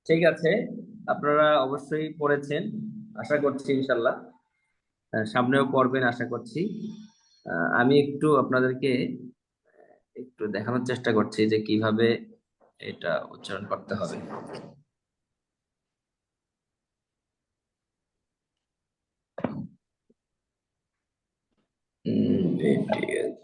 ঠিক আছে, আপনারা অবশ্যই পড়েছেন আশা করছি ইনশাল্লাহ। সামনেও পড়বেন আশা করছি। আমি একটু আপনাদেরকে একটু দেখানোর চেষ্টা করছি যে কিভাবে এটা উচ্চারণ করতে হবে। ইডিয়েট।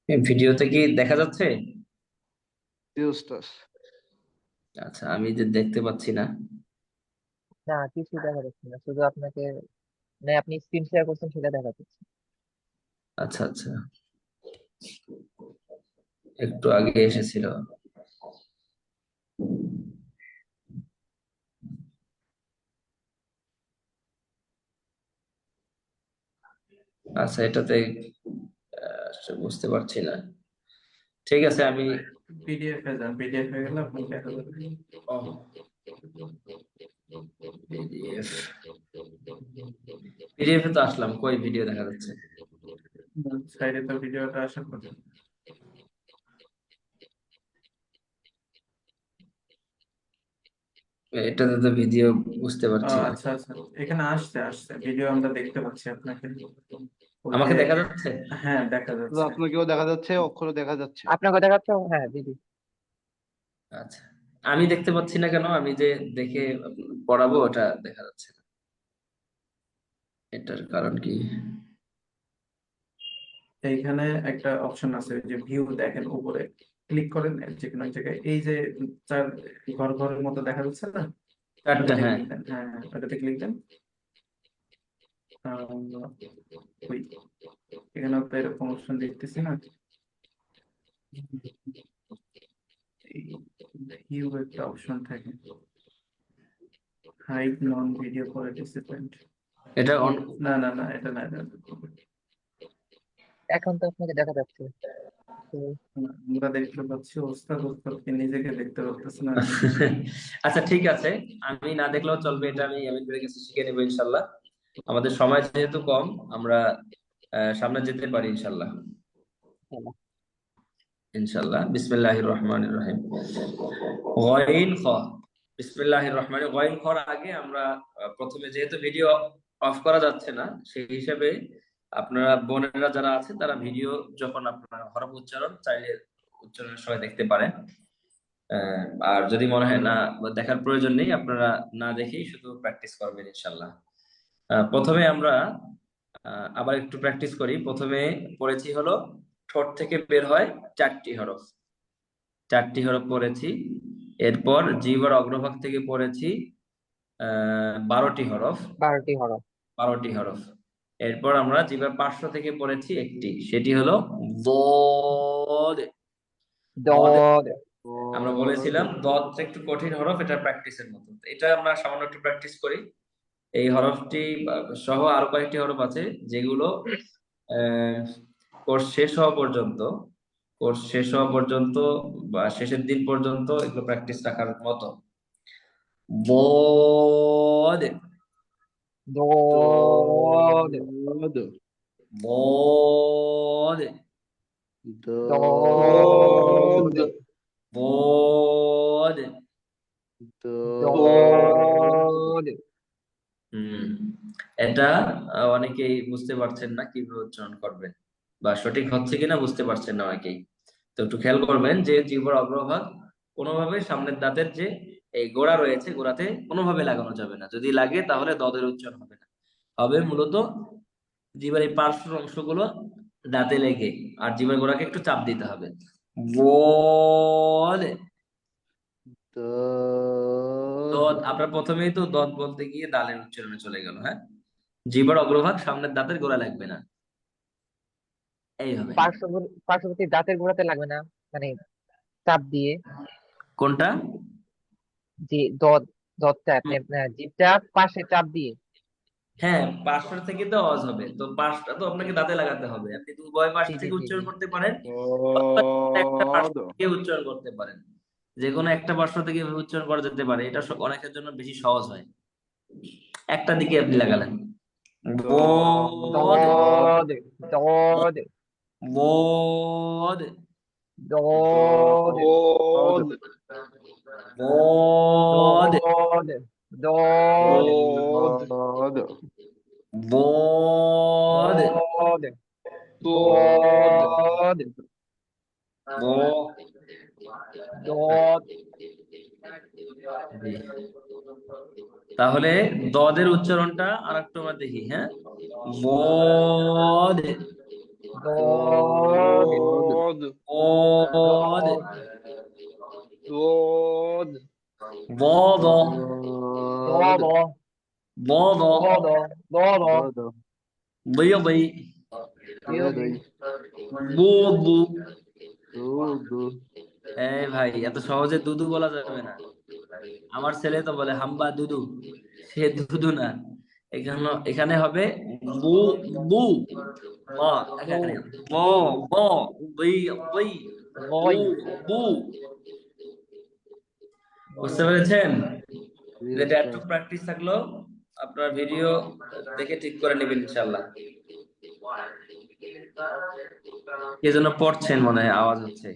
এই ভিডিওতে কি দেখা যাচ্ছে? জি উস্তাদ। আচ্ছা, আমি যে দেখতে পাচ্ছি না। না, কিছু দেখা যাচ্ছে না, শুধু আপনাকে মানে আপনি স্ক্রিন শেয়ার করছেন সেটা দেখা যাচ্ছে। আচ্ছা আচ্ছা, একটু আগে এসেছিল। আচ্ছা, এটাতে বুঝতে পারছি না। ঠিক আছে, আমি পিডিএফ এ যান, পিডিএফ হয়ে গেলে আপনি দেখা যাবে। পিডিএফ, পিডিএফ এ তো আসলাম, কই ভিডিও দেখা যাচ্ছে? সাইডে তো ভিডিওটা আশা করি। এটাতে তো ভিডিও বুঝতে পারছি না। আচ্ছা আচ্ছা, এখানে আসছে আসছে ভিডিও আমরা দেখতে পাচ্ছি আপনাকে। ওই আমাকে যে দেখা যাচ্ছে? হ্যাঁ দেখা শুধু যাচ্ছে। আপনাকেও দেখা যাচ্ছে, অক্ষরও দেখা যাচ্ছে। আপনাকে দেখাচ্ছে, হ্যাঁ দিদি। আচ্ছা, আমি দেখতে পাচ্ছি না কেন? আমি যে দেখে পড়াবো ওটা দেখা যাচ্ছে না, এটার কারণ কি? এইখানে একটা অপশন আছে যে ভিউ, দেখেন উপরে ক্লিক করেন যে কোনো এক জায়গায়, এই যে চার ঘর ঘরের মতো দেখা যাচ্ছে না, চারটা, ওটাতে হ্যাঁ। ক্লিক দেন। হ্যাঁ হ্যাঁ, ওটাতে ক্লিক দেন। ওই এখানে তো এরকম অপশন দেখতেছি না, ভিউ একটা অপশন থাকে, হাইড নন ভিডিও পার্টিসিপেন্ট। এটা না না না, এটা না, এটা না। এখন তো আপনাকে দেখা যাচ্ছে তো। আমরা দেখতে পাচ্ছি, ওস্তাদ ওস্তাদকে নিজেকে দেখতে পাচ্ছি না। আচ্ছা ঠিক আছে, আমি না দেখলেও চলবে, এটা আমি আমিরের কাছে শিখে নেবো ইনশাল্লাহ। আমাদের সময় যেহেতু কম, আমরা সামনে যেতে পারি ইনশাল্লাহ। হ্যাঁ। ইনশাল্লাহ, বিসমিল্লাহির রহমানির রহিম। গয়িন খ। বিসমিল্লাহির রহমানির গয়িন খর আগে আমরা প্রথমে যেহেতু ভিডিও অফ করা যাচ্ছে না, সেই হিসাবে আপনারা বোনেরা যারা আছে তারা ভিডিও যখন আপনারা হরফ উচ্চারণ চাইলে উচ্চারণের সময় দেখতে পারেন। আর যদি মনে হয় না দেখার প্রয়োজন নেই, আপনারা না দেখেই শুধু প্র্যাকটিস করবেন ইনশাল্লাহ। প্রথমে আমরা আবার একটু প্র্যাকটিস করি। প্রথমে পড়েছি হলো ঠোঁট থেকে বের হয় চারটি হরফ, চারটি হরফ পড়েছি। এরপর জিহ্বার অগ্রভাগ থেকে পড়েছি 12টি হরফ, 12টি হরফ। 12টি হরফ। এরপর আমরা জিহ্বার পার্শ্ব থেকে পড়েছি একটি, সেটি হলো দদ। দদ, দদ। আমরা বলেছিলাম দদ একটু কঠিন হরফ, এটা প্র্যাকটিসের মতো, এটা আমরা সামান্য একটু প্র্যাকটিস করি। এই হরফটি সহ আরো কয়েকটি হরফ আছে যেগুলো আহ, কোর্স শেষ হওয়া পর্যন্ত, কোর্স শেষ হওয়া পর্যন্ত বা শেষের দিন পর্যন্ত এগুলো প্র্যাকটিস রাখার মতো। বদ, দদ। দদ বদ, দদ দদ। বদ। দদ। দদ। হম, এটা অনেকেই বুঝতে পারছেন না কিভাবে উচ্চারণ করবেন, বা সঠিক হচ্ছে কিনা বুঝতে পারছেন না অনেকেই। তো একটু খেয়াল করবেন যে জিহ্বার অগ্রভাগ কোনোভাবে সামনের দাঁতের যে এই গোড়া রয়েছে, গোড়াতে কোনোভাবে লাগানো যাবে না। যদি লাগে তাহলে দদের উচ্চারণ হবে না, হবে মূলত জিহ্বার এই পার্শ্ব অংশগুলো দাঁতে লেগে, আর জিহ্বার গোড়াকে একটু চাপ দিতে হবে। বদ। দদ। দদ, আপনার প্রথমেই তো দদ বলতে গিয়ে দালের উচ্চারণে চলে গেল। হ্যাঁ, জিহ্বার অগ্রভাগ সামনের দাঁতের গোড়া লাগবে না, এইভাবে। পার্শ্ববর্তী দাঁতের গোড়াতে লাগবে না, মানে চাপ দিয়ে। কোনটা? যে দদটা আপনি জিভটা পাশে চাপ দিয়ে। হ্যাঁ, পাঁচটা থেকে তো আওয়াজ হবে, তো পাঁচটা তো আপনাকে দাঁতে লাগাতে হবে। আপনি তো উভয় পাশ জি জি থেকে জি উচ্চারণ জি করতে পারেন, অথবা একটা পাশ গদ, থেকে উচ্চারণ করতে পারেন। যে কোনো একটা পার্শ্ব থেকে এভাবে উচ্চারণ করা যেতে পারে, এটা অনেকের জন্য বেশি সহজ হয়। একটা দিকে আপনি লাগালেন, বদ, দদ দদ বদ, দদ গদ, বদ, দদ দদ গদ, বদ, দদ গদ, দদ ব- দদ জি। তাহলে দদের উচ্চারণটা আর একটু আমরা দেখি, হ্যাঁ, বদ, দদ গদ, বদ, দদ গদ, বদ, গদ, দদ বদ, দদ দদ গদ, বয়দি, বিয়োগী বুদু। দুদু, এই ভাই, এত সহজে দুদু বলা যাবে না। আমার ছেলে তো বলে হাম্বা দুদু, সে দুদু না। এখানে এখানে হবে বু, বু, ব, বু এখানে ব, ব, বই, বই, বু, বই বু। বই বুঝতে পেরেছেন? জি যেটা একটু উস্তাদ। প্র্যাকটিস থাকলো, আপনার ভিডিও দেখে ঠিক করে নেবেন ইনশাল্লাহ। কে যেন পড়ছেন মনে হয়, আওয়াজ হচ্ছে,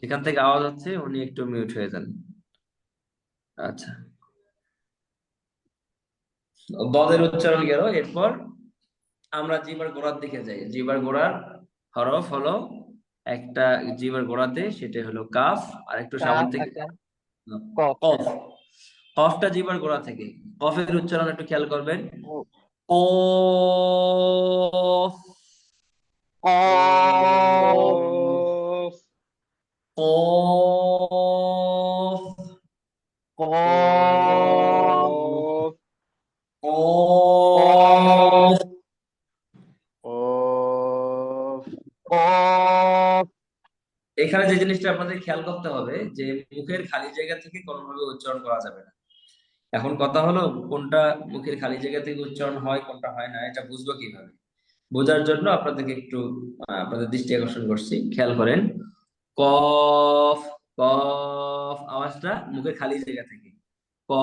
এখান থেকে আওয়াজ হচ্ছে, উনি একটু মিউট হয়ে যান। আচ্ছা, বদের উচ্চারণ গেল। এরপর আমরা জিহ্বার গোড়ার দিকে যাই। জিহ্বার গোড়ার হরফ হলো একটা, জিহ্বার গোড়াতে সেটা হলো কাফ, আর একটু সামন কাফ থেকে একটা কফ কফ। কফটা জিহ্বার গোড়া থেকে। কফের উচ্চারণ একটু খেয়াল করবেন। কফ, কফ কফ, কফ, কফ কফ, কফ। কফ, কফ এখানে যে জিনিসটা আপনাদের খেয়াল করতে হবে, যে মুখের খালি জায়গা থেকে কোনোভাবে উচ্চারণ করা যাবে না। এখন কথা হলো, কোনটা মুখের খালি জায়গা থেকে উচ্চারণ হয়, কোনটা হয় না, এটা বুঝবো কিভাবে? বোঝার জন্য আপনাদেরকে একটু আপনাদের দৃষ্টি আকর্ষণ করছি, খেয়াল করেন। কফ, কফ আওয়াজটা মুখের খালি জায়গা থেকে। ক,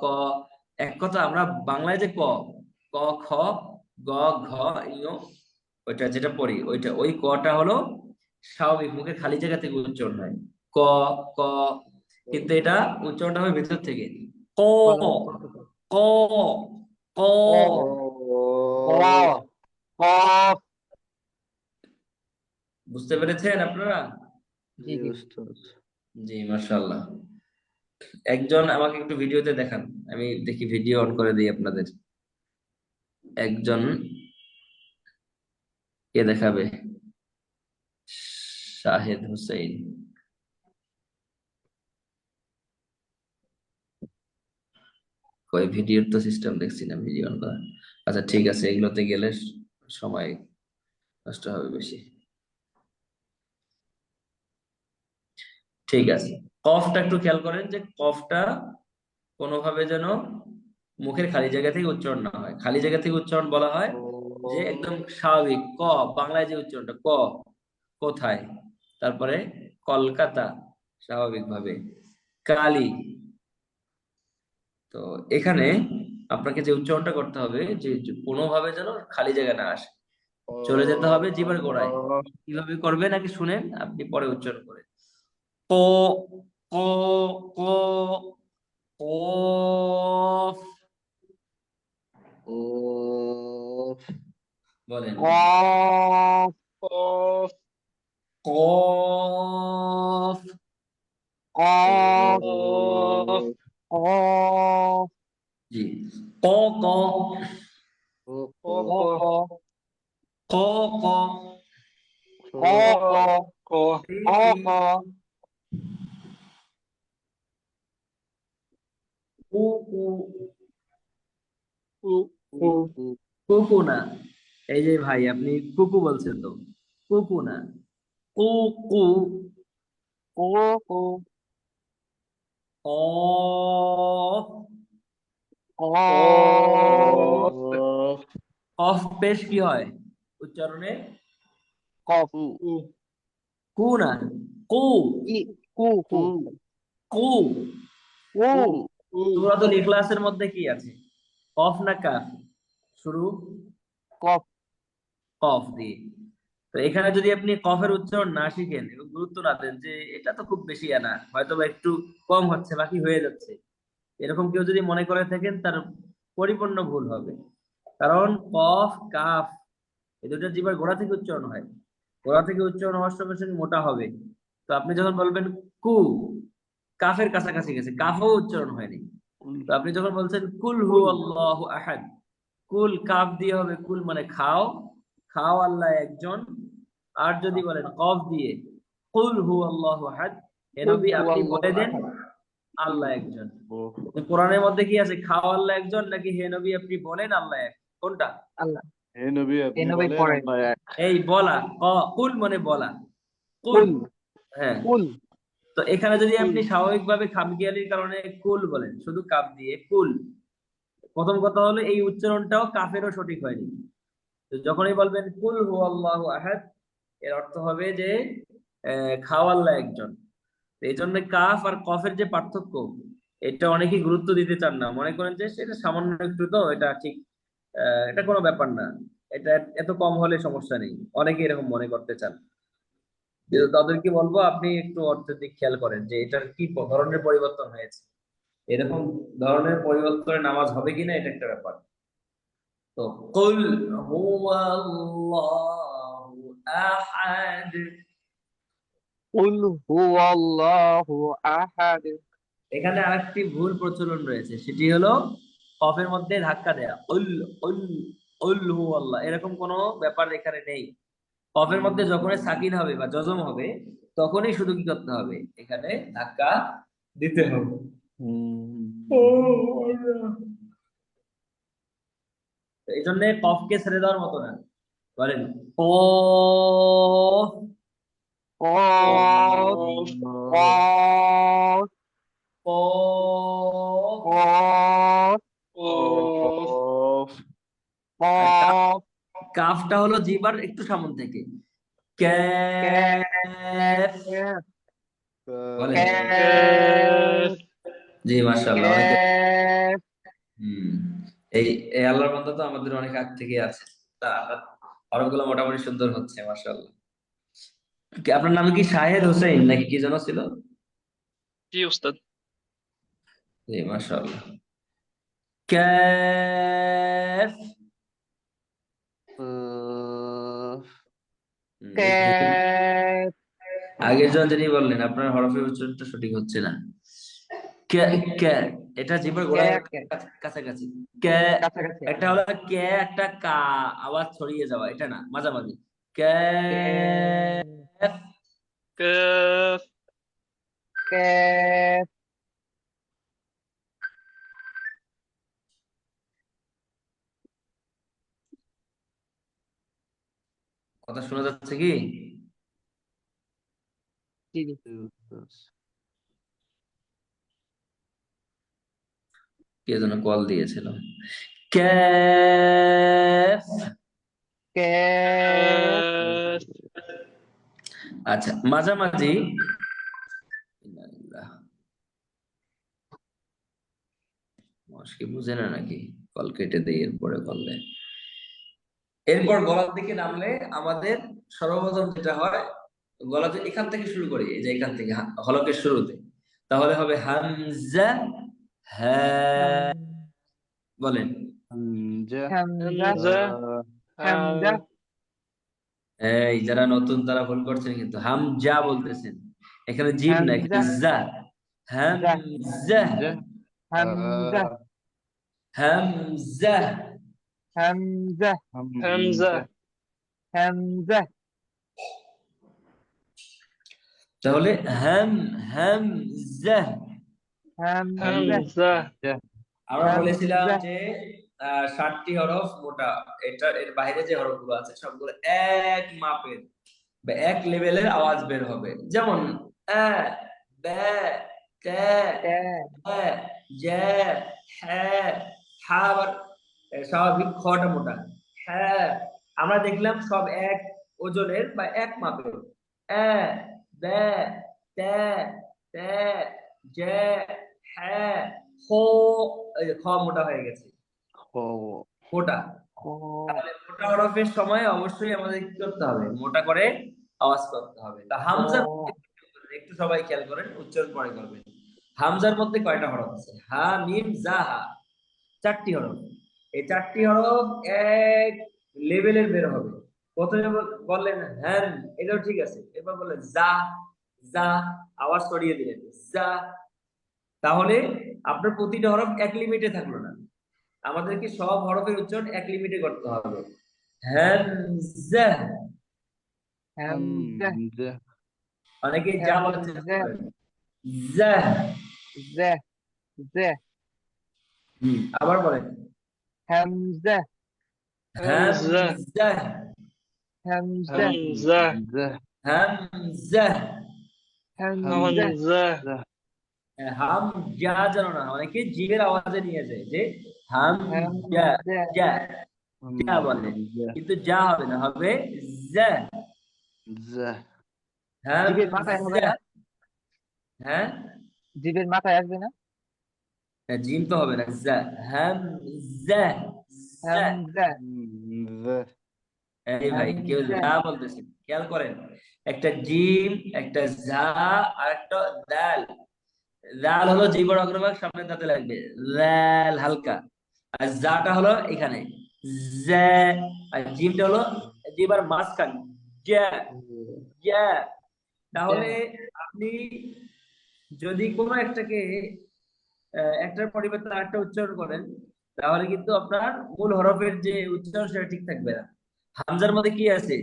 ক, এক কথা আমরা বাংলায় যে ক, ক, খ, গ, ঘ, ঞ, ওইটা যেটা পড়ি, ওইটা ওই কটা হলো স্বাভাবিক মুখে খালি জায়গা থেকে উচ্চারণ হয়। ক, ক, কিন্তু এটা উচ্চারণটা হবে ভেতর থেকে। ক, গলার ভিতর থেকে ক, ক। কফ কফ, কফ কফ বুঝতে পেরেছেন আপনারা? জি জি জি উস্তাদ। জি, মাশাআল্লাহ। একজন আমাকে একটু ভিডিওতে দেখান, আমি দেখি, ভিডিও অন করে দিই আপনাদের। একজন কে দেখাবে? শাহেদ হুসাইন। কই, ভিডিওর তো সিস্টেম দেখছি না, ভিডিও অন করা। আচ্ছা ঠিক আছে, এগুলোতে গেলে সময় নষ্ট হবে বেশি। ঠিক আছে, কফটা একটু খেয়াল করেন, যে কফটা কোনোভাবে যেন মুখের খালি জায়গা থেকে উচ্চারণ না হয়। খালি জায়গা থেকে উচ্চারণ বলা হয় যে একদম স্বাভাবিক ক, বাংলায় যে উচ্চারণটা ক, কোথায়, তারপরে কলকাতা, স্বাভাবিকভাবে কালি। তো এখানে আপনাকে যে উচ্চারণটা করতে হবে, যে যে কোনোভাবে যেন খালি জায়গা না আসে, চলে যেতে হবে জিহ্বার গোড়ায়। কিভাবে করবে নাকি শুনেন, আপনি পরে উচ্চারণ করেন। ক, ক, ক, কফ। কফ, বলেন। কফ কফ, কফ, কফ কফ, কফ জি। ক, ক, ক, ক ক, ক ক, ক, ক ক ক, ক ক কু, কু, কু, কু, কুকু না। এই যে ভাই, আপনি কুকু বলছেন তো, কুকু না, কু, কু, ক কফ, قاف কফ পেশ কি হয় উচ্চারণে? কফ كو কু না, কু, ই কু কু কু। কু সূরাতুল ইখলাসের মধ্যে কি আছে, কফ না কাফ শুরু? কফ কফ দিয়ে। তো এখানে যদি আপনি কফের উচ্চারণ না শিখেন এবং গুরুত্ব না দেন যে এটা তো খুব বেশি আনা, হয়তো বা একটু কম হচ্ছে বাকি হয়ে যাচ্ছে, এরকম কেউ যদি মনে করে থাকেন তার পরিপূর্ণ ভুল হবে। কারণ কফ কাফ এই দুটো জিহ্বার গোড়া থেকে উচ্চারণ হয়, গোড়া থেকে উচ্চারণ হওয়ার সঙ্গে সঙ্গে মোটা হবে। তো আপনি যখন বলবেন কু, কাফের কাছাকাছি গেছে, কাফও উচ্চারণ হয়নি। তো আপনি যখন বলছেন কুল হু আল্লাহু আহাদ, কুল কাফ দিয়ে হবে, কুল মানে খাও, খাও আল্লাহ একজন। আর যদি বলেন কফ দিয়ে কুল হু আল্লাহু আহাদ, হে কুল নবী আপনি হুয়াল্লাহু বলে দেন আহাদ। আল্লাহ একজন। তো কোরআনের মধ্যে কি আছে, খাও আল্লাহ একজন নাকি হে নবী আপনি বলেন আল্লাহ এক, কোনটা? আল্লাহ হে নবী এ আপনি নবী বলেন পড়েন আল্লাহ এক। এই বলা, কুল মানে বলা, কুল। কুল হ্যাঁ, কুল তো এখানে যদি কুল আপনি স্বাভাবিকভাবে খামখেয়ালির কারণে কুল বলেন, শুধু কাফ দিয়ে কুল, প্রথম কথা হলো এই উচ্চারণটাও কাফেরও সঠিক হয়নি। তো যখনই বলবেন কুল হু আল্লাহু আহাদ, এর অর্থ হবে যে খাও আল্লাহ একজন। তো এই জন্য কাফ আর কফের যে পার্থক্য, এটা অনেকেই গুরুত্ব দিতে চান না, মনে করেন যে সেটা সামান্য একটু, তো এটা ঠিক, এটা কোনো ব্যাপার না, এটা এত কম হলে সমস্যা নেই, অনেকে এরকম মনে করতে চান। কিন্তু তাদেরকে বলবো আপনি একটু অর্থের দিক খেয়াল করেন যে এটার কি ধরনের পরিবর্তন হয়েছে, এরকম ধরনের পরিবর্তনে নামাজ হবে কিনা এটা একটা ব্যাপার। তো কুল হুয়াল্লাহু আহাদ, কুল হুয়াল্লাহু আহাদ। এখানে আরেকটি ভুল প্রচলন রয়েছে, সেটি হলো কফের মধ্যে ধাক্কা দেয়া, উল উল উল হু আল্লাহ, এরকম কোনো ব্যাপার এখানে নেই। কফের মধ্যে যখনই সাকিন হবে বা জজম হবে তখনই শুধু কি করতে হবে, এখানে ধাক্কা দিতে হবে। তো এই জন্য কফকে ছেড়ে দেওয়ার মতো না, বলেন ও, কফ কফ ও। কফ কফ আর কফ কাফটা হলো জিহ্বার একটু সামন থেকে, ক্যাফ, ক্যাফ বলেন। ক্যাফ জি মাশাআল্লাহ, অনেক। ক্যাফ। হম, এই এই আল্লাহর বান্দা তো আমাদের অনেক আগ থেকে আছে, তা হরফগুলো মোটামুটি সুন্দর হচ্ছে মাশাআল্লাহ। আপনার নাম কি শাহেদ হোসেন নাকি কি যেন ছিল? জি উস্তাদ। জি মাশাআল্লাহ। ক্যাফ, ক্যাফ আগের জন যিনি বললেন আপনার হরফের উচ্চারণটা সঠিক হচ্ছে না। কে, কে, এটা জিহ্বার গোড়ার ক্যাফ ক্যাফ কাছাকাছি। কে, কাছাকাছি একটা হলো কে, একটা কা, আওয়াজ ছড়িয়ে যাওয়া, এটা না, মাঝামাঝি। কে, ক্যাফ কাফ ক্যাফ। কথা শোনা যাচ্ছে কি? জি জি। কে যেন কল দিয়েছিল। ক্যাফ। ক্যাফ কাফ আচ্ছা, মাঝামাঝি। কি বুঝে না নাকি, কল কেটে দেই এরপরে কল দেয়। এরপর গলার দিকে নামলে আমাদের সর্বপ্রথম যেটা হয়, গলা যে এখান থেকে শুরু করি, এই যে এখান থেকে হলকের শুরুতে, তাহলে হবে হামজা, হ্যাঁ, বলেন। হামজা হামজা হামজা হামজা এই যারা নতুন তারা ভুল করছেন, কিন্তু হামজা বলতেছেন, এখানে জিম না, হামজা এখানে জা। জা হামজা, হামজা হামজা। হামজা হামজা হামজা। তাহলে হামজা। হামজা হামজা আমরা বলেছিলাম হামজা যে 60টি হরফ মোটা, এর বাইরে যে হরফগুলো আছে সবগুলো এক মাপের বা এক লেভেলের আওয়াজ বের হবে, যেমন আ, বা, তা, তা তা, জা, হা, হা আবার স্বাভাবিক, খটা মোটা। হ্যাঁ, আমরা দেখলাম সব এক ওজনের বা এক মাপের। এ, বে, তে, তে, জে, হ্যাঁ, হো, এই যে খ মোটা হয়ে গেছে, খ মোটা। খ তাহলে মোটা হরফের সময় অবশ্যই আমাদের কি করতে হবে? মোটা করে আওয়াজ করতে হবে। তা খ হামজার মধ্যে একটু সবাই খেয়াল করেন, উচ্চারণ পরে করবেন। হামজার মধ্যে কয়টা হরফ আছে? হা, মিম, জা, হা, 4টি হরফ। এই 4টি হরফ এক লেভেলের বের হবে। প্রথমে বললেন হ্যান, এটাও ঠিক আছে। এবার বললেন জা, জা, আওয়াজ সরিয়ে দিলেন জা। তাহলে আপনার প্রতিটা হরফ এক লিমিটে থাকলো না, আমাদেরকে সব হরফের উচ্চারণ এক লিমিটে করতে হবে। হামজা, হামজা হামজা অনেকে যা বলার চেষ্টা হামজা করেন, জা। জা জা আবার বলেন হামজা হামজা হামজা, হামজা হামজা হামজা হামজা। হামজা হামজা হাম যা যেন না, অনেকে জিভের আওয়াজে নিয়ে যায় যে হাম যা, হামজা যা, যা বলে, হামজা কিন্তু যা হবে না, হবে যা। জা জিভের মাথায় হবে হামজা। না? হ্যাঁ, জিভের মাথায় আসবে না? জিম তো হবে না, যা। হামজা, যা। হামজা হামজা এই ভাই কেউ হামজা যা বলতেছে, খেয়াল করেন। একটা জিম, একটা যা, আর একটা দাল। দাল হলো জীবন অগ্রভাগ সামনে দাঁতে লাগবে, দাল হালকা। আর জাটা হলো এখানে, জ্যা। আর জিমটা হলো জিবার মাঝখান, জ্যা, জ্যা। জা তাহলে আপনি যদি কোনো একটাকে একটার পরিবর্তে আরেকটা উচ্চারণ করেন, তাহলে কিন্তু আপনার মূল হরফের যে উচ্চারণ সেটা ঠিক থাকবে না। হামজার মধ্যে কি আছে?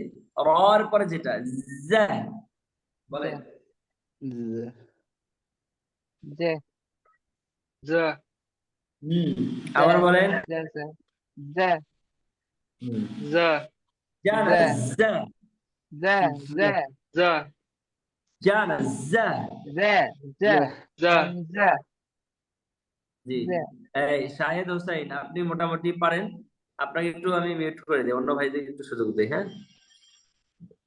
রর পরে যেটা যা, জা বলেন। জা জা জা হুম, জা আবার বলেন। জা জা জা হুম, জা যা না, জা যা, জা জা জা যা না, যা। জা জা জা হামজা জি, জা এই শাহেদ হোসাইন, আপনি মোটামুটি পারেন। আপনাকে একটু আমি মিউট করে দিই, অন্য ভাইদের একটু সুযোগ দিই, হ্যাঁ।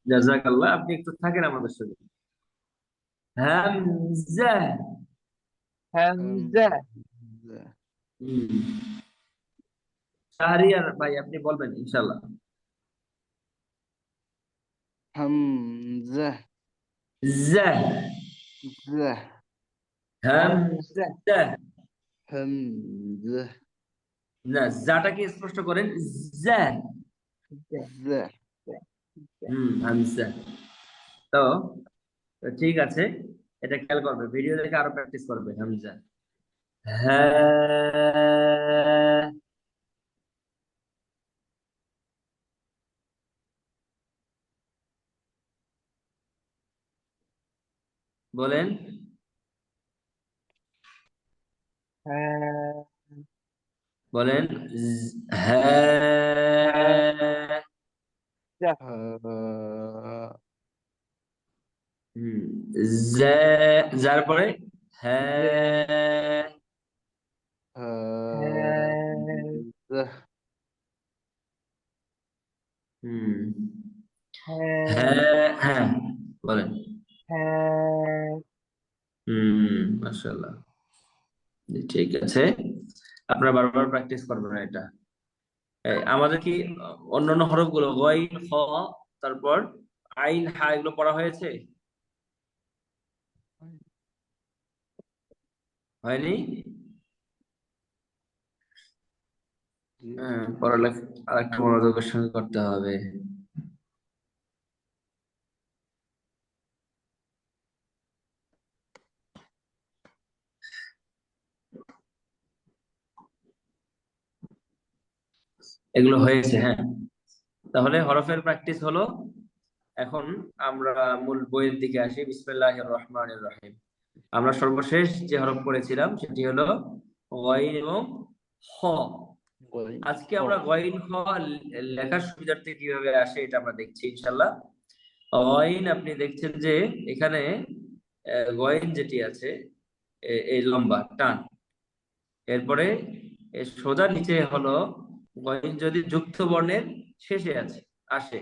জাযাকাল্লাহ, আপনি একটু থাকেন আমাদের সাথে। হামজা। হামজা হামজা হুম, শাহরিয়ার ভাই আপনি বলবেন ইনশাআল্লাহ। হামজা জা, জা হামজা হামজা। হামজা না, জাটাকে স্পষ্ট করেন, জা। জা জা জা হামজা। তো তো ঠিক আছে, এটা খেয়াল করবে, ভিডিও দেখে আরো প্র্যাকটিস করবে। হামজা, হ্যাঁ, বলেন। হ্যাঁ বলেন হ্যাঁ। জা হা হুম, জা, যার পরে জা হ্যাঁ। হ্যাঁ হামজা হুম, হ্যাঁ হ্যাঁ, হ্যাঁ, বলেন। হ্যাঁ মাশাআল্লাহ, ঠিক আছে। আপনারা বারবার প্র্যাকটিস করবেন এটা। আমাদের কি অন্যান্য হরফ গুলো গইন, খ, তারপর আইন, হা, এগুলো পড়া হয়েছে? হয়নি? হ্যাঁ, পড়ালেখা আরেকটু মনোযোগের সঙ্গে করতে হবে। এগুলো হয়েছে, হ্যাঁ। তাহলে হরফের প্র্যাকটিস হলো। এখন আমরা মূল বইয়ের দিকে আসি। বিসমিল্লাহির রহমানির রহিম। আমরা সর্বশেষ যে হরফ পড়েছিলাম সেটি হলো গইন এবং খ। গইন আজকে খ আমরা গইন খ লেখার সুবিধার্থে কিভাবে আসে এটা আমরা দেখছি ইনশাল্লাহ। গইন, আপনি দেখছেন যে এখানে গইন যেটি আছে, এই লম্বা টান, এরপরে এর সোজা নিচে হলো গইন যদি যুক্ত বর্ণের শেষে আসে,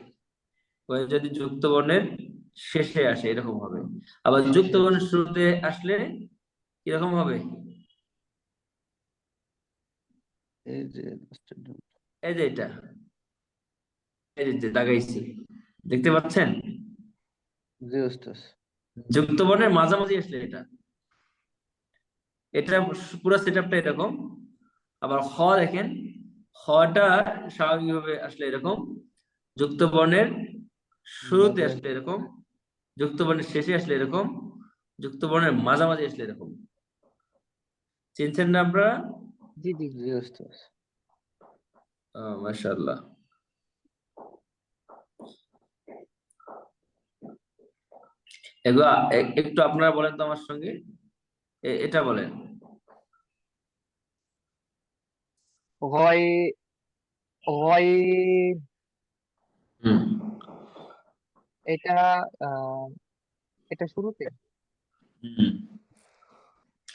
গইন যদি যুক্ত বর্ণের শেষে আসে এরকম হবে। আবার যুক্ত শেষে বর্ণের শুরুতে আসলে কিরকম হবে? এই যে এই যে এটা, এই যে দাগাইছি, দেখতে পাচ্ছেন? জি উস্তাদ। যুক্ত বর্ণের মাঝামাঝি আসলে এটা, এটা পুরো সেটআপটা এরকম। আবার খ দেখেন, খটা স্বাভাবিকভাবে আসলে এরকম, যুক্ত বর্ণের শুরুতে মাঝে আসলে এরকম, যুক্ত বর্ণের শেষে আসলে এরকম, যুক্ত বর্ণের মাঝামাঝি আসলে এরকম। চিনছেন না আপনারা? জি জি। জি উস্তাদ। মাশাআল্লাহ। এগুলো একটু আপনারা বলেন তো আমার সঙ্গে, এটা বলেন। গয় গয় হুম এটা আহ এটা শুরুতে, হুম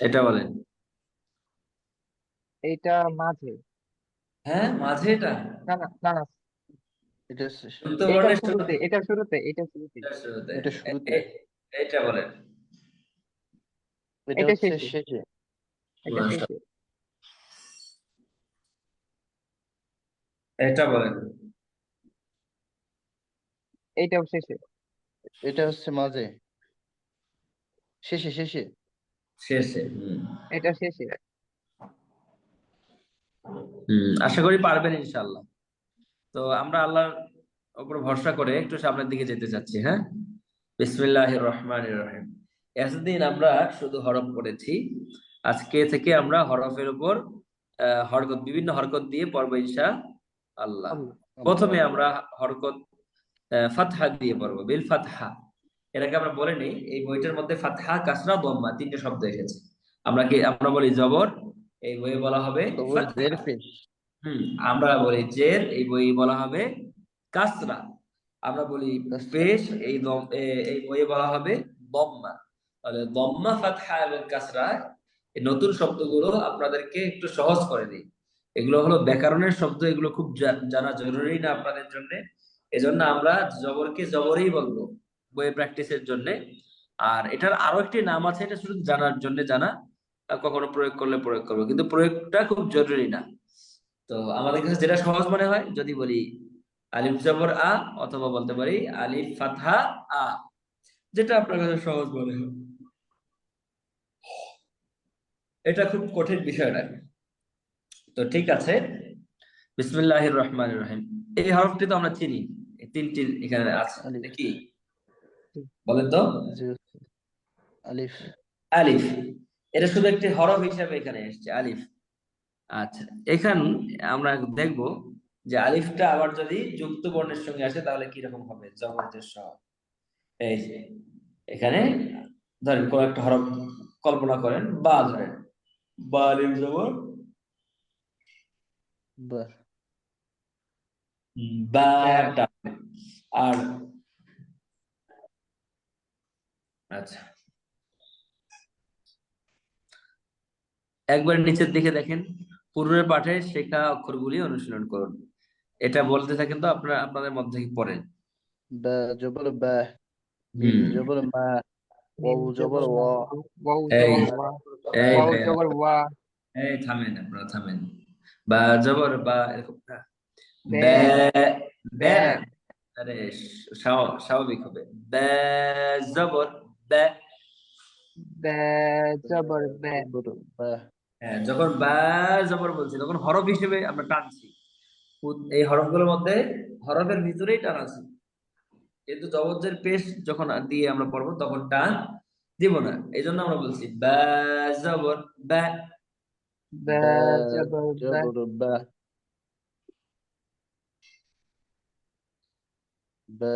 এটা বলেন। এটা মাঝে, হ্যাঁ, মাঝে এটা, না না না না, এটা যুক্ত এটা বর্ণের শুরুতে, শুরুতে, এটা শুরুতে, এটা শুরুতে, এটা শুরুতে। এটা শুরুতে। এটা বলেন। এটা এটা হচ্ছে শেষে, শেষে। এটা শেষে, এটা বলেন। এইটাও শেষে, এটা হচ্ছে মাঝে। শেষে শেষে। শেষে। এটা শেষে। আশা করি পারবেন ইনশাআল্লাহ। তো আমরা আল্লাহর উপর ভরসা করে একটু সামনের দিকে যেতে চাচ্ছি। হ্যাঁ, বিসমিল্লাহির রহমানির রহিম। এতদিন আমরা শুধু হরফ পড়েছি, আজকে থেকে আমরা হরফের উপর হরকত, বিভিন্ন হরকত দিয়ে পড়বো ইনশাআল্লাহ। আল্লাহ। প্রথমে আল্লাহ। আমরা হরকত ফাতহা দিয়ে পড়বো, বিল ফাতহা। এটাকে আমরা বলে নিই, এই বইটার মধ্যে ফাতহা, কাসরা, দম্মা তিনটে শব্দ এসেছে। আমরা বলি জবর, এই বইয়ে বলা হবে খবর জের ফাতহা। পেশ। আমরা বলি জের, এই বই বলা হবে কাসরা। আমরা বলি কাসরা। পেশ, এই বইয়ে বলা হবে দম্মা। তাহলে দম্মা, ফাতহা এবং কাসরা, এই নতুন শব্দগুলো আপনাদেরকে একটু সহজ করে দিই। এগুলো হলো ব্যাকরণের শব্দ, এগুলো খুব জানা জরুরি না আপনাদের জন্য। এজন্য আমরা জবরকে জবরই বলবো বইয়ে প্র্যাকটিসের জন্য। আর এটার আরো একটি নাম আছে, এটা শুধু জানার জন্য জানা, কখনো প্রয়োগ করলে প্রয়োগ করবো, কিন্তু প্রয়োগটা খুব জরুরি না। তো আমাদের কাছে যেটা সহজ মনে হয়, যদি বলি আলিফ জবর আ, অথবা বলতে পারি আলিফ ফাতহা আ, যেটা আপনার কাছে সহজ মনে হয়। এটা খুব কঠিন বিষয় না। তো ঠিক আছে, বিসমিল্লাহির রহমানির রহিম। এই হরফটি তো আমরা চিনি, এই তিনটি এখানে আছে আলিফ। নাকি? বলেন তো। জি উস্তাদ। আলিফ। আলিফ, এটা শুধু একটি হরফ হিসাবে এখানে এসেছে, আলিফ। আচ্ছা, এখান আমরা দেখব যে আলিফটা আবার যদি যুক্ত বর্ণের সঙ্গে আসে তাহলে কিরকম হবে, জবরদের সহ। এই যে এখানে ধরেন কোন একটা হরফ কল্পনা করেন, বা ধরেন, বা আলিফ জবর বা। ব্যা- বাটা। আর আচ্ছা, একবার নিচের দিকে দেখেন, পূর্বের পাঠে শেখা অক্ষরগুলি অনুশীলন করুন। এটা বলতে থাকেন তো আপনারা, আপনাদের মধ্যে কি পড়েন? বা জবর বা। মিম হুম জবর মা। মিম ওয়াও জবর জবর মা, ওয়া। ওয়াও এই জবর ওয়া, এই ওয়াও ভাইয়া, জবর ওয়া, এই থামেন, আপনারা থামেন। বা জবর বা, এরকম না। ব্যা বে, বে ব্যা না, আরে স্বাভাবিক হবে। বে জবর বে। ব্যা জবর ব্যা। জবর বা। হ্যাঁ, যখন বা জবর বলছি তখন হরফ হিসেবে আমরা টানছি। এই হরফগুলোর মধ্যে হরফের ভিতরেই টান আছে, কিন্তু জবরদের পেশ যখন দিয়ে আমরা পড়বো তখন টান দিব না। এই জন্য আমরা বলছি বা জবর বা। ব্যা বা জবর ব্যা। জবর বা। বা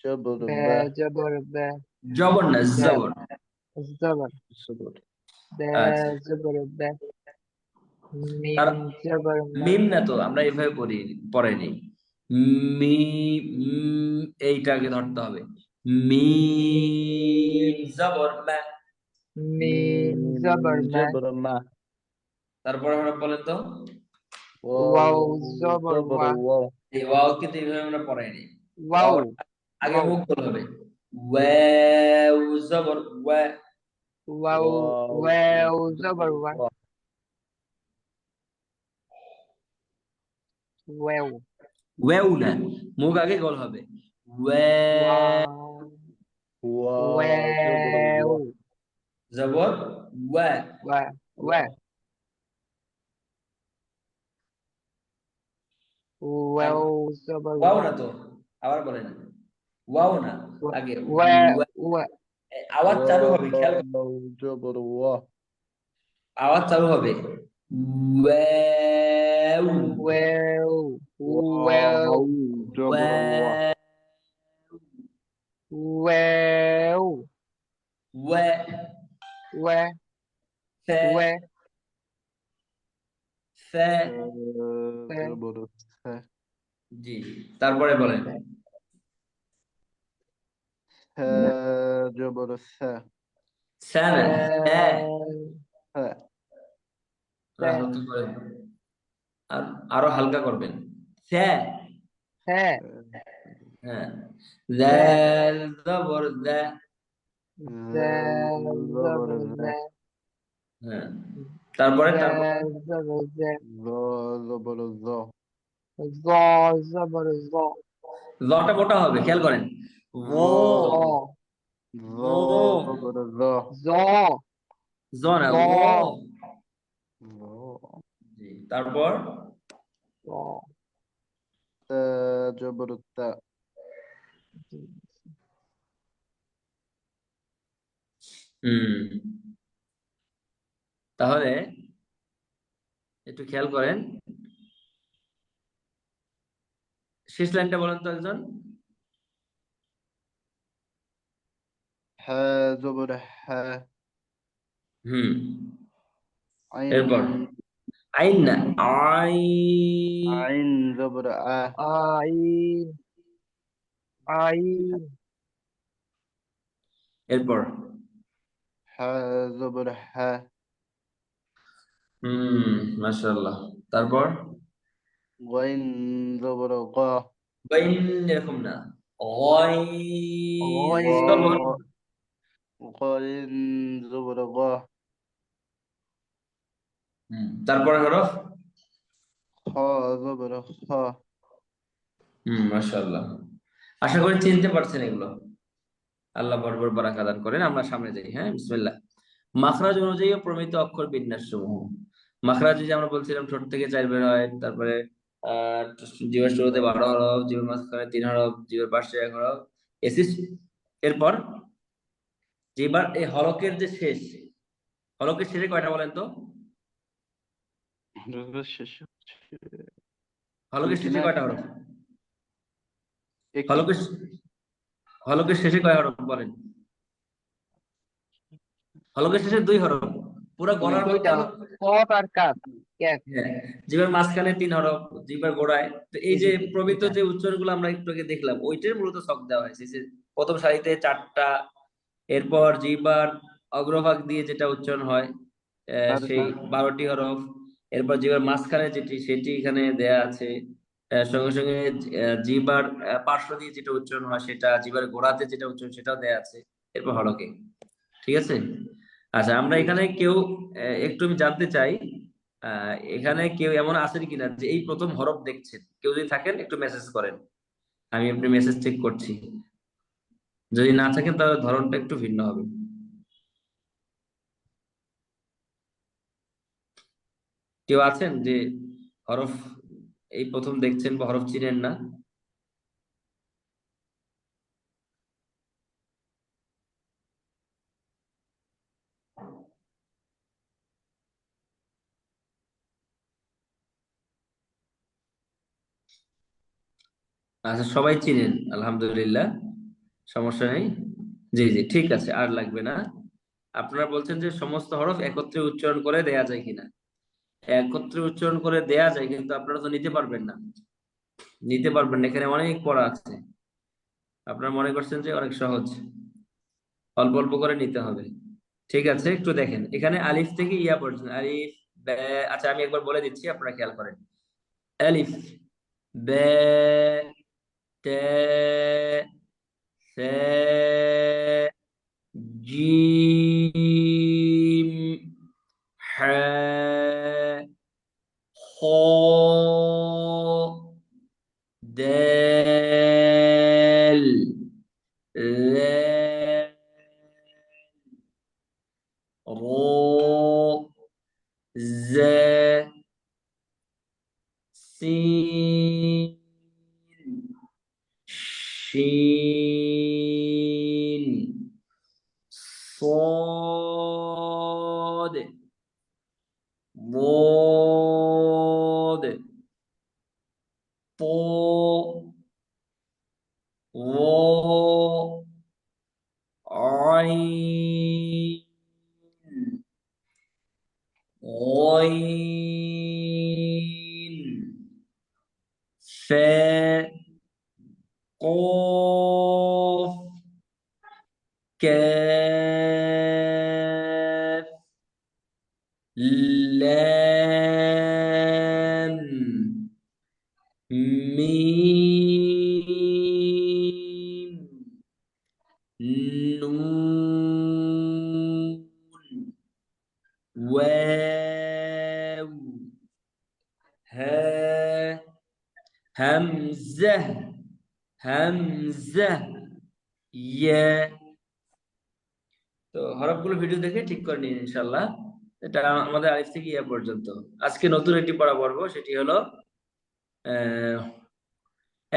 জবর ব্যা বা। জবর ব্যা। জবর না, ব্যা জবর। জবর, জবর। ব্যা আচ্ছা, জবর ব্যা। মিম তার জবর মা। মিম না তো, আমরা এইভাবে পড়েনি। এইটাকে ধরতে হবে। মিম জবর মা। মিম মিম জবর মা। জবর মা। তারপরে হরফ বলেন তো। ওয়াও জবর ওয়া ওয়াও এই ওয়াও কিন্তু এইভাবে আমরা পড়াইনি। ওয়াও ওয়াওটা আগে ওয়াও মুখ গোল হবে। ওয়াও জবর ওয়া। ওয়াও ওয়াও ওয়াও জবর ওয়া ওয়া ওয়াও ওয়াও না, মুখ আগে গোল হবে। ওয়াও ওয়াও জবর ওয়া জবর ওয়া। ওয়া ওয়া আর ওয়াও জবর ওয়াও ওয়া না তো, আবার বলেন। ওয়াও না, আগে ওয়া ওয়া। ওয়া আওয়াজ চালু হবে, খেয়াল করুন। ওয়াও জবর ওয়া আওয়াজ চালু হবে। ওয়াও ওয়াও ওয়াও ওয়াও জবর ওয়া ওয়াও ওয়া। ওয়া ফা ওয়া ফা। জবর ফা জি, তারপরে বলেন। জবর সা সানা সা। হা হালকা করেন, আর আরো হালকা করবেন। সা। হ্যাঁ হ্যাঁ। জাল জবর জা। জাল জবর জবর জা জা হ্যাঁ, তারপরে তারপরে জাল জবর জা জ জবর জ জ জবর জ জটা মোটা হবে, খেয়াল করেন। জ ও জ ও জবর জ জ জ না জ ও। জ জি, তারপর জ তা জবর তা তাহলে একটু খেয়াল করেন, শেষ লাইনটা বলেন তো একজন। হা জবর হা হুম আইন এরপর আইন না, আইন। আইন জবর আ আইন আইন এরপর হা জবর হা মাশাআল্লাহ। তারপর গাইন জবর গা বাইন, এরকম না, গাইন জবর। গাইন জবর গা তারপরে হরফ। খা জবর খা মাশাআল্লাহ। আশা করি চিনতে পারছেন এগুলো। আল্লাহ বরবর বারাকা দান করেন। আমরা সামনে যাই, হ্যাঁ, বিসমিল্লাহ। মাখরাজ অনুযায়ী প্রমিত অক্ষর বিন্যাস সমূহ। মাখরাজ যে আমরা বলছিলাম ঠোঁট থেকে 4 বের হয়, তারপরে আহ জিহ্বার শুরুতে 12 হরফ, জিহ্বার মাঝখানে 3 হরফ, জিহ্বার পাশে 1 হরফ, এসিস। এরপর জিহ্বার এই হলকের যে শেষ, হলকের শেষে কয়টা বলেন তো। শেষ হলকের দুইটি শেষে না কয়টা হরফ। একটি হলকের হলকের শেষে কয় হরফ বলেন। হলকের শেষে 2 হরফ, পুরো গলার মধ্যে দুইটা কফ আর কাফ ক্যাফ হ্যাঁ, জিহ্বার মাঝখানে 3 হরফ, জিহ্বার গোড়ায়। তো এই যে প্রমিত দুইটা যে উচ্চারণগুলো আমরা একটু আগে দেখলাম, ওইটার মূলত ছক দেওয়া হয়েছে যে প্রথম সারিতে 4টা, এরপর জিহ্বার অগ্রভাগ দিয়ে যেটা উচ্চারণ হয় সেই 12টি হরফ, এরপর জিহ্বার মাঝখানে যেটি সেটি এখানে দেয়া আছে। সঙ্গে সঙ্গে জিহ্বার পার্শ্ব দিয়ে যেটা উচ্চারণ হয় সেটা, জিহ্বার গোড়াতে যেটা উচ্চারণ সেটাও দেয়া আছে। এরপর হলকে, ঠিক আছে। আচ্ছা, আমরা এখানে কেউ একটু আমি জানতে চাই, এখানে কেউ এমন আছেন কিনা যে এই প্রথম হরফ দেখছেন। কেউ যদি থাকেন একটু মেসেজ করেন, আমি আপনি মেসেজ চেক করছি। যদি না থাকেন তাহলে ধরনটা একটু ভিন্ন হবে। কেউ আছেন যে হরফ এই প্রথম দেখছেন বা হরফ চিনেন না? আচ্ছা, সবাই চিনেন, আলহামদুলিল্লাহ, সমস্যা নেই। জি জি, ঠিক আছে, আর লাগবে না। আপনারা বলছেন যে সমস্ত হরফ একত্রে উচ্চারণ করে দেয়া যায় কিনা। একত্রে উচ্চারণ করে দেয়া যায়, কিন্তু আপনারা তো নিতে পারবেন না। নিতে পারবেন না, এখানে অনেক পড়া আছে। আপনারা মনে করছেন যে অনেক সহজ, অল্প অল্প করে নিতে হবে। ঠিক আছে, একটু দেখেন এখানে আলিফ থেকে ইয়া পর্যন্ত, আলিফ আচ্ছা আমি একবার বলে দিচ্ছি, আপনারা খেয়াল করেন। আলিফ, বে, তে, সে, জিম, হ্যাঁ, খ, দেল, রে, রো, জে, সিন, শিন, صاد ضاد طو ظا عين غين فاء قاف كاف لام ميم نون واو ها همزة همزة ইয়া। তো হরফগুলো ভিডিও দেখে ঠিক করে নিন ইনশাল্লাহ। এটা আমাদের আলিফ থেকে ইয়া পর্যন্ত। আজকে নতুন একটি পড়া পড়বো, সেটি হলো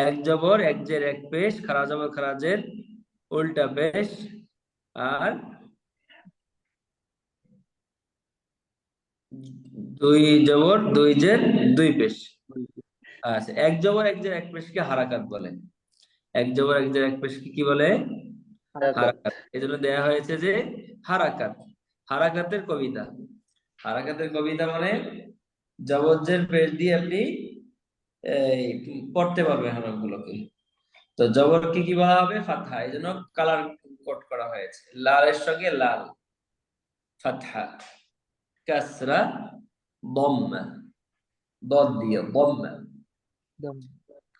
এক জবর এক জের এক পেশ, খারা জবর খারা জের উল্টা পেশ, আর দুই জবর দুই জের দুই পেশ। আচ্ছা, এক জবর এক জের এক পেশকে হারাকাত বলে। এক জবর এক জের এক পেশকে কি বলে? হারাকাত। এজন্য দেয়া হয়েছে যে হারাকাত, হারাকাতের কবিতা। হারাকাতের কবিতা মানে জবর পেশ দিয়ে আপনি এই পড়তে পারবেন হরফগুলোকে। তো জবরকে কি বলা হবে? ফাতহা। এই জন্য কালার কোড করা হয়েছে, লালের সঙ্গে লাল, ফাতহা, কাসরা, দম্মা, দদ দিয়ে দম্মা। দম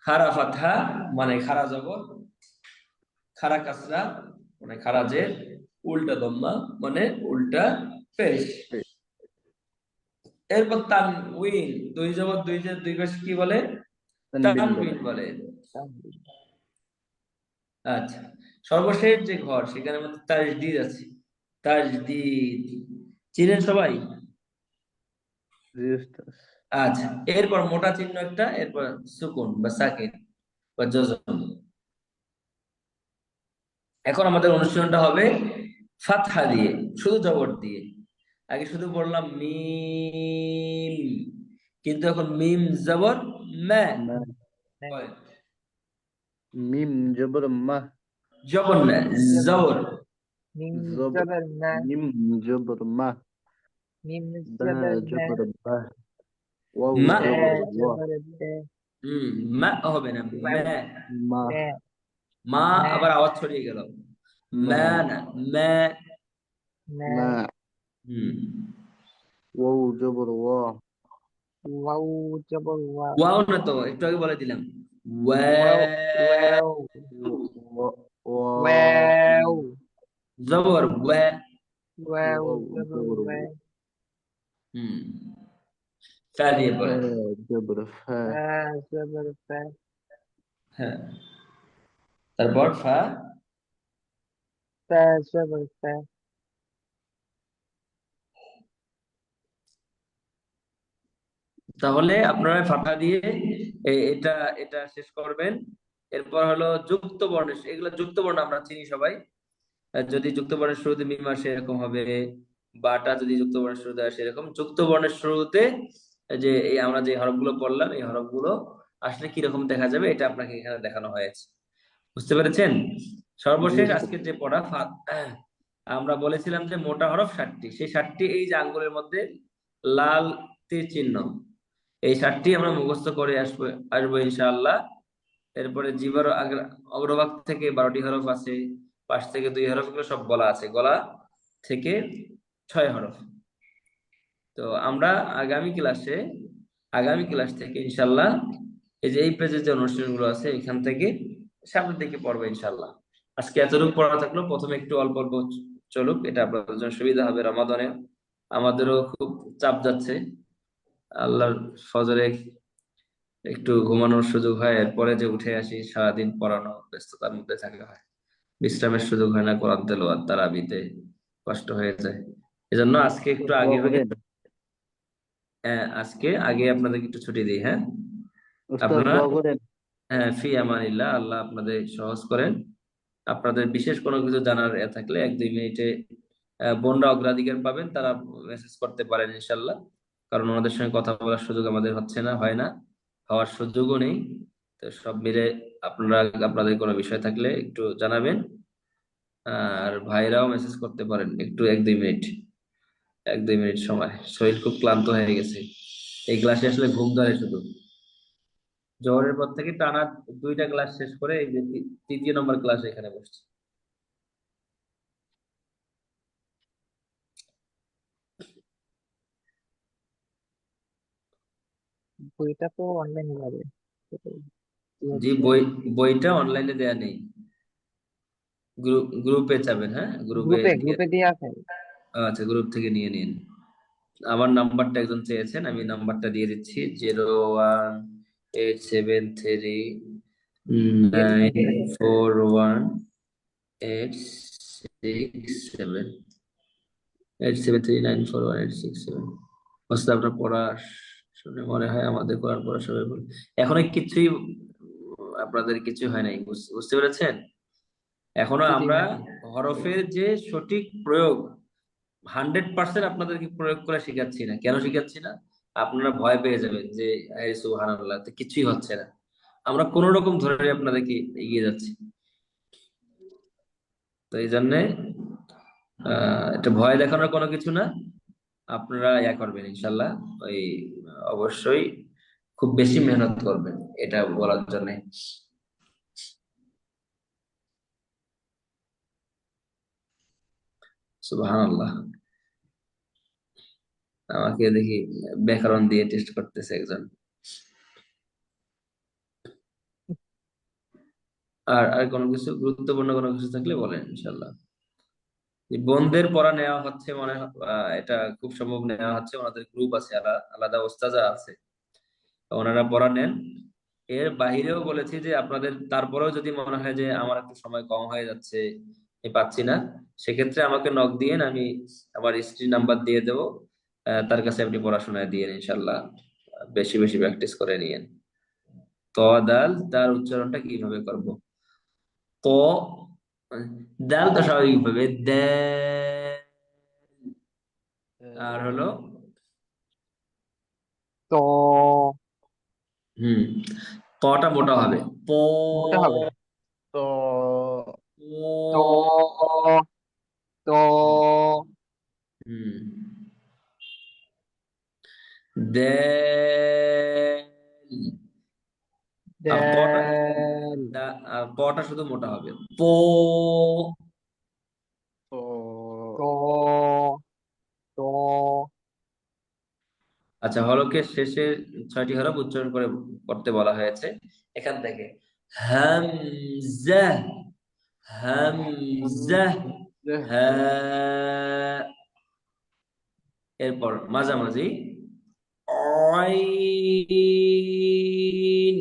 খারা ফাতহা মানে খারা জবর, খারা কাসরা মানে খারা জের, উল্টা দম্মা মানে উল্টা পেশ। এরপর তানউইন, দুই জবর দুই জের দুই পেশ কি বলে? তানউইন বলে। আচ্ছা, সর্বশেষ যে ঘর, সেখানে মধ্যে তাজদিদ আছে। তাজদিদ চিনেন সবাই? আচ্ছা, এরপর মোটা চিহ্ন একটা, এরপর সুকুন বা সাকিন বা জজম। এখন আমাদের অনুশীলনটা হবে ফাতহা দিয়ে, শুধু জবর দিয়ে। আগে শুধু বললাম মিম, কিন্তু এখন মিম জবর মা। মিম জবর মা, জবর না, জবর। মিম জবর জবর মা, মিম জবর মা, মিম বা জবর মা, জবর বা, ওয়াও মা, বে জবর ওয়া, জবর বে, মা হবে না, মা। মা মে মা মে আবার আওয়াজ ছড়িয়ে গেল, মা মা না, মা। মে, মা, হুম, ওয়াও জবর ওয়া, ওয়াও জবর ওয়া, ওয়াও না তো, একটু আগে বলে দিলাম ওয়া। ওয়াও ওয়াও ওয়া ওয়াও, জবর ওয়া। ওয়াও ওয়াও জবর জবর ওয়া, হুম, ফা দিয়ে ফা পড়ে। জবর ফা, ফা জবর ফা, হ্যাঁ, তারপর ফা। ফা জবর ফা, তাহলে আপনারা ফাঁকা দিয়ে এটা এটা শেষ করবেন। এরপর হলো যুক্ত বর্ণের, এগুলো যুক্ত বর্ণ আমরা চিনি সবাই। যদি যুক্ত বর্ণের শুরুতে মিম আসে এরকম হবে, বাটা যদি যুক্ত বর্ণের শুরুতে আসে এরকম। যুক্ত বর্ণের শুরুতে যে এই আমরা যে হরফগুলো পড়লাম, এই হরফগুলো আসলে কিরকম দেখা যাবে, এটা আপনাকে এখানে দেখানো হয়েছে। বুঝতে পেরেছেন? সর্বশেষ আজকের যে পড়া আমরা বলেছিলাম যে মোটা হরফ 60টি, সেই 60টি এই যে আঙ্গুলের মধ্যে লাল তীর চিহ্ন, এই 60টি আমরা মুখস্থ করে আসবো আসবো ইনশাআল্লাহ। এরপরে জিবার অগ্রভাগ থেকে 12টি হরফ আছে, পাশ থেকে 2 হরফ, এগুলো সব গলা আছে, গলা থেকে 6 হরফ। তো আমরা আগামী ক্লাস থেকে ইনশাল্লাহ এই যে এই পেজের যে অনুষ্ঠানগুলো আছে এখান থেকে সামনের দিকে পড়বো ইনশাল্লাহ। আজকে এতটুকু পড়া থাকলো, প্রথমে একটু অল্প অল্প চলুক, এটা আপনাদের জন্য সুবিধা হবে। রমাদানে আমাদেরও খুব চাপ যাচ্ছে, আল্লাহর ফজরে একটু ঘুমানোর সুযোগ হয়, এরপরে যে উঠে আসি সারাদিন পড়ানো ব্যস্ততার মধ্যে থাকা হয়, বিশ্রামের সুযোগ হয় না, কোরআন তেলাওয়াত তারাবিতে কষ্ট হয়ে যায়। এজন্য আজকে একটু দোয়া আগে ভাগে করেন আজকে আগে আপনাদেরকে একটু ছুটি দিই। হ্যাঁ, উস্তাদ, আপনারা দোয়া করেন। ফি আমানিল্লাহ, আল্লাহ আপনাদের সহজ করেন। আপনাদের বিশেষ কোনো কিছু জানার থাকলে 1-2 মিনিটে বোনরা অগ্রাধিকার পাবেন, তারা মেসেজ করতে পারেন ইনশাল্লাহ। কারণ ওনাদের সঙ্গে কথা বলার সুযোগ আমাদের হচ্ছে না, হয় না, হওয়ার সুযোগও নেই। তো সব মিলে আপনারা আপনাদের কোনো বিষয় থাকলে একটু জানাবেন। আর ভাইরাও মেসেজ করতে পারেন একটু 1-2 মিনিট সময়। শরীর খুব ক্লান্ত হয়ে গেছে, এই ক্লাসে আসলে ঘুম ধরে শুধু। জোহরের পর থেকে টানা 2টা ক্লাস শেষ করে এই যে 3য় নম্বর ক্লাস এখানে বসছি। বইটা তো অনলাইনে যাবে, সেটাই কি জি, হচ্ছে। বইটা অনলাইনে দেয়া নেই, গ্রুপে যাবেন। হ্যাঁ, গ্রুপে গ্রুপে দিয়ে, গ্রুপে দিয়ে আছে। আচ্ছা গ্রুপ থেকে নিয়ে নিন। আমার নাম্বারটা একজন চেয়েছেন, আমি নাম্বারটা দিয়ে দিচ্ছি, 01873 দিয়ে দিচ্ছেন। 941 867 873 941 867। বুঝতে আপনার পড়া শুনে মনে হয় আমাদের কোরআন পড়া সবাই বলে। এখনো কিছুই আপনাদের কিছু হয় নাই, বুঝতে পেরেছেন? এখনো জি জি আমরা হয়নি। হরফের যে সঠিক প্রয়োগ 100% আপনাদেরকে প্রয়োগ করে শিখাচ্ছি না। কেন শিখাচ্ছি না? আপনারা ভয় পেয়ে যাবেন যে সুবহানাল্লাহ, তো কিছুই হচ্ছে না। আমরা কোন রকম ধরে আপনাদেরকে এগিয়ে যাচ্ছি। তো এই জন্যে এটা ভয় দেখানোর কোনো কিছু না। আপনারা ইয়া করবেন ইনশাল্লাহ, ওই অবশ্যই খুব বেশি মেহনত করবেন, এটা বলার জন্য। সুবহানাল্লাহ, আমাকে দেখি ব্যাকরণ দিয়ে টেস্ট করতেছে একজন। আর আর কোনো কিছু গুরুত্বপূর্ণ কোনো কিছু থাকলে বলেন ইনশাল্লাহ। এই বোনদের পড়া নেওয়া হচ্ছে মনে হয়, এটা খুব সম্ভব নেওয়া হচ্ছে, ওনাদের গ্রুপ আছে, আলাদা ওস্তাজা আছে, ওনারা পড়া নেন। এর বাহিরেও বলেছি যে আপনাদের তারপরেও যদি মনে হয় যে আমার একটু সময় কম হয়ে যাচ্ছে, আমি পাচ্ছি না, সেক্ষেত্রে আমাকে নক দিয়েন, আমি আমার স্ত্রীর নাম্বার দিয়ে দেবো, তার কাছে আপনি পড়াশোনায় দিয়ে ইনশাল্লাহ বেশি বেশি প্র্যাকটিস করে নিয়েন। ত দাল, তার উচ্চারণটা কিভাবে করব? ত, দাল তো স্বাভাবিক ভাবে দে, আর হলো তো হুম, তটা মোটা হবে, প, মোটা হবে। তো তো তো হুম, দেল। আর তটা, দেল। আর পটা শুধু মোটা হবে, প। তো তো তো আচ্ছা, হলকের শেষের 6টি হরফ উচ্চারণ করে করতে বলা হয়েছে। এখান থেকে হামজা, হামজা, হা, এরপর মাঝামাঝি আইন,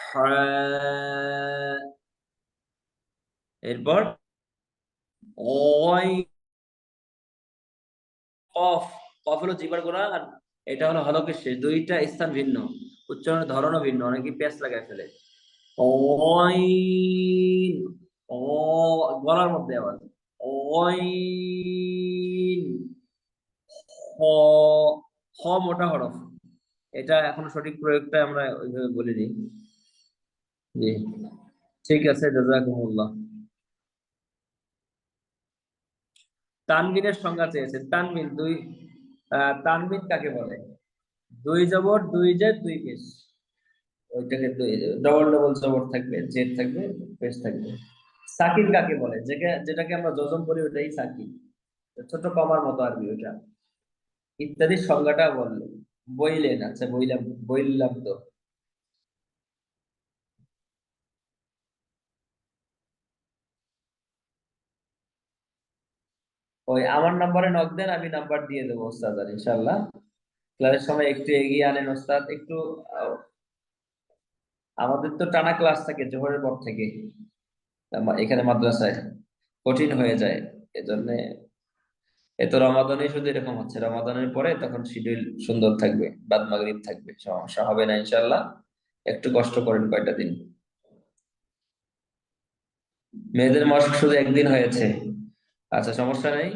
হা, এরপর ওয়াই, কফ। কফ হলো জিহ্বার গোড়া, আর এটা হলো হলকের শেষ, দুইটা স্থান ভিন্ন, উচ্চারণের ধরনও ভিন্ন, অনেকে প্যাচ লাগায় ফেলে। ওয়াইন, ও, গলার মধ্যে আবার ওয়াইন, হ, হ মোটা হরফ, এটা এখনো সঠিক প্রয়োগটা আমরা ওইভাবে বলিনি। জি, ঠিক আছে, জাযাকুমুল্লাহ। তানবিনের সংজ্ঞা চেয়েছেন, তানবিন দুই, তানবিন কাকে বলে? 2 জবর 2 জের 2 পেশ, ওইটাকে ডবল ডবল জবর থাকবে, জের থাকবে, পেশ থাকবে। সাকিন কাকে বলে? যেটাকে আমরা যজম করি ওটাই সাকিন, ছোট কমার মতো আরবি ওটা। ইত্যাদির সংজ্ঞাটা বললেন, বইলেন, আচ্ছা বললাম তো। ওই আমার নাম্বারে নক দেন, আমি নাম্বার দিয়ে দেবো ওস্তাদ ইনশাল্লাহ। ক্লাসের সময় একটু এগিয়ে আনেন ওস্তাদ একটু। আহ, আমাদের তো টানা ক্লাস থাকে জোহরের পর থেকে, এখানে মাদ্রাসায় কঠিন হয়ে যায়। এজন্য এত রমাদানে শুধু এরকম হচ্ছে, রমাদানের পরে তখন শিডিউল সুন্দর থাকবে, বাদ মাগরিব থাকবে, সমস্যা হবে না ইনশাল্লাহ। একটু কষ্ট করেন কয়টা দিন। মেয়েদের মাস্ক শুধু একদিন হয়েছে, আচ্ছা সমস্যা নেই।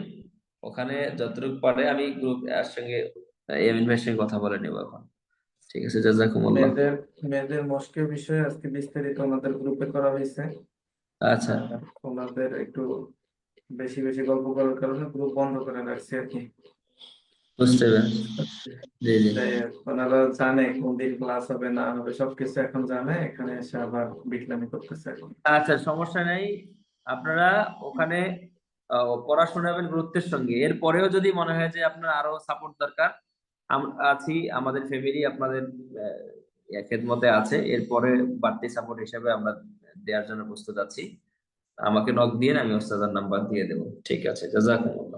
ওখানে যতটুকু পারে আমি গ্রুপ এর সঙ্গে এমিন ভাইয়ের সঙ্গে কথা বলে নেবো এখন। ঠিক আছে, জাজাকুমুল্লাহ। মেয়েদের মেয়েদের মস্কের বিষয়ে আজকে বিস্তারিত আমাদের গ্রুপে করা হয়েছে। আচ্ছা, আর ওনাদের একটু বেশি বেশি গল্প করার কারণে গ্রুপ বন্ধ করে রাখছে আর কি। বুঝতে পেরেছি। জি জি। তাই ওনারা জানে কোন দিন ক্লাস হবে না হবে সবকিছু এখন জানে, এখানে এসে আবার বিটলামি করতেছে এখন। আচ্ছা সমস্যা নেই, আপনারা ওখানে পড়া শোনাবেন গুরুত্বের সঙ্গে। এরপরেও যদি মনে হয় যে আপনার আরো সাপোর্ট দরকার, আমরা আছি, আমাদের ফ্যামিলি আপনাদের খেদমতে আছে। এরপরে বাড়তি সাপোর্ট হিসেবে আমরা দেওয়ার জন্য প্রস্তুত আছি। আমাকে নক দিয়ে আমি ওস্তাদের নাম্বার দিয়ে দেবো। ঠিক আছে, জাজাকুমুল্লাহ।